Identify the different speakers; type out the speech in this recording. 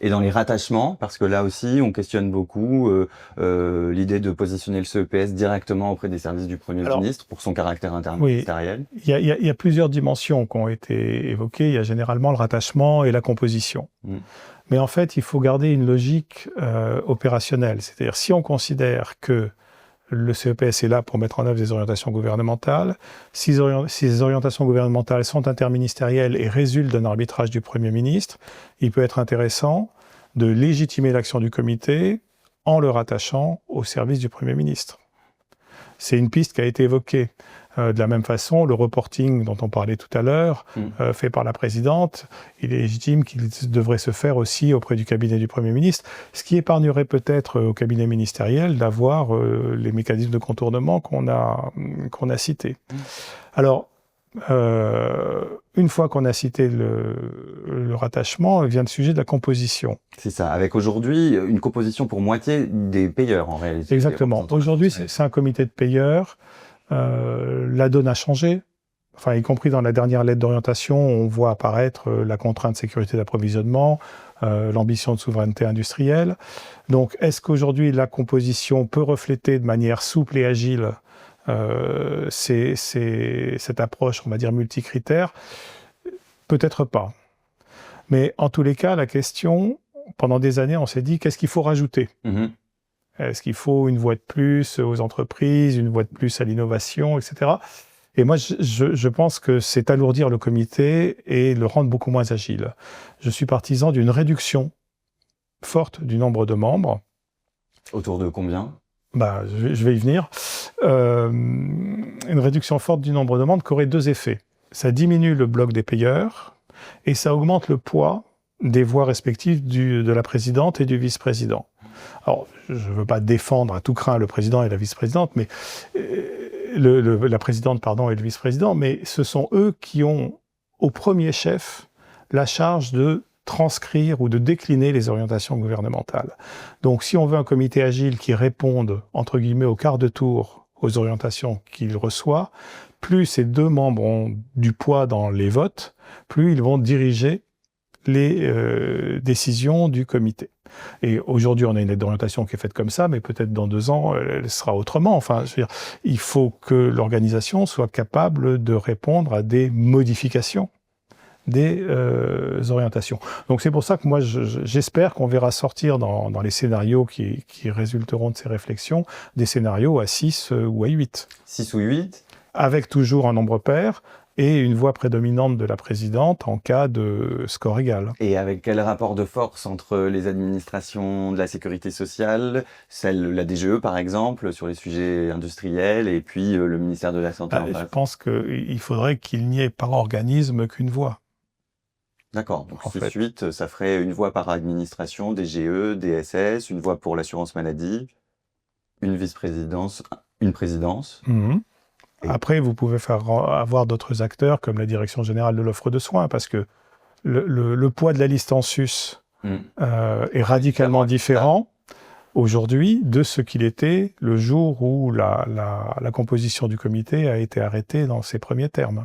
Speaker 1: Et dans les rattachements, parce que là aussi, on questionne beaucoup l'idée de positionner le CEPS directement auprès des services du Premier ministre pour son caractère interministériel.
Speaker 2: Oui, il y a plusieurs dimensions qui ont été évoquées. Il y a généralement le rattachement et la composition. Mais en fait, il faut garder une logique opérationnelle. C'est-à-dire, si on considère que le CEPS est là pour mettre en œuvre des orientations gouvernementales, si ces orientations gouvernementales sont interministérielles et résultent d'un arbitrage du Premier ministre, il peut être intéressant de légitimer l'action du comité en le rattachant au service du Premier ministre. C'est une piste qui a été évoquée. De la même façon, le reporting dont on parlait tout à l'heure, fait par la présidente, il est légitime qu'il devrait se faire aussi auprès du cabinet du Premier ministre, ce qui épargnerait peut-être au cabinet ministériel d'avoir les mécanismes de contournement qu'on a cités. Alors, une fois qu'on a cité le rattachement, vient le sujet de la composition.
Speaker 1: C'est ça, avec aujourd'hui une composition pour moitié des payeurs en réalité.
Speaker 2: Exactement. Aujourd'hui, c'est un comité de payeurs. La donne a changé, enfin, y compris dans la dernière lettre d'orientation, on voit apparaître la contrainte de sécurité d'approvisionnement, l'ambition de souveraineté industrielle. Donc, est-ce qu'aujourd'hui la composition peut refléter de manière souple et agile cette approche, on va dire, multicritère? Peut-être pas. Mais en tous les cas, la question, pendant des années, on s'est dit, qu'est-ce qu'il faut rajouter ? Est-ce qu'il faut une voix de plus aux entreprises, une voix de plus à l'innovation, etc. Et moi, je pense que c'est alourdir le comité et le rendre beaucoup moins agile. Je suis partisan d'une réduction forte du nombre de membres.
Speaker 1: Autour de combien ?
Speaker 2: Je vais y venir. Une réduction forte du nombre de membres qui aurait deux effets. Ça diminue le bloc des payeurs et ça augmente le poids des voix respectives de la présidente et du vice-président. Alors, je ne veux pas défendre à tout craint le président et la vice-présidente, mais la présidente, pardon, et le vice-président, mais ce sont eux qui ont, au premier chef, la charge de transcrire ou de décliner les orientations gouvernementales. Donc, si on veut un comité agile qui réponde, entre guillemets, au quart de tour aux orientations qu'il reçoit, plus ces deux membres ont du poids dans les votes, plus ils vont diriger les décisions du comité. Et aujourd'hui, on a une lettre d'orientation qui est faite comme ça, mais peut-être dans 2 ans, elle sera autrement. Enfin, je veux dire, il faut que l'organisation soit capable de répondre à des modifications des orientations. Donc c'est pour ça que moi, j'espère qu'on verra sortir dans les scénarios qui résulteront de ces réflexions, des scénarios à 6 ou à 8.
Speaker 1: 6 ou 8 ?
Speaker 2: Avec toujours un nombre pair, et une voix prédominante de la présidente en cas de score égal.
Speaker 1: Et avec quel rapport de force entre les administrations de la sécurité sociale, la DGE par exemple, sur les sujets industriels, et puis le ministère de la Santé en face ?
Speaker 2: Je pense qu'il faudrait qu'il n'y ait par organisme qu'une voix.
Speaker 1: D'accord, donc 6-8, ça ferait une voix par administration, DGE, DSS, une voix pour l'assurance maladie, une vice-présidence, une présidence.
Speaker 2: Après, vous pouvez avoir d'autres acteurs, comme la Direction générale de l'offre de soins, parce que le poids de la liste en sus est radicalement différent aujourd'hui de ce qu'il était le jour où la composition du comité a été arrêtée dans ses premiers termes.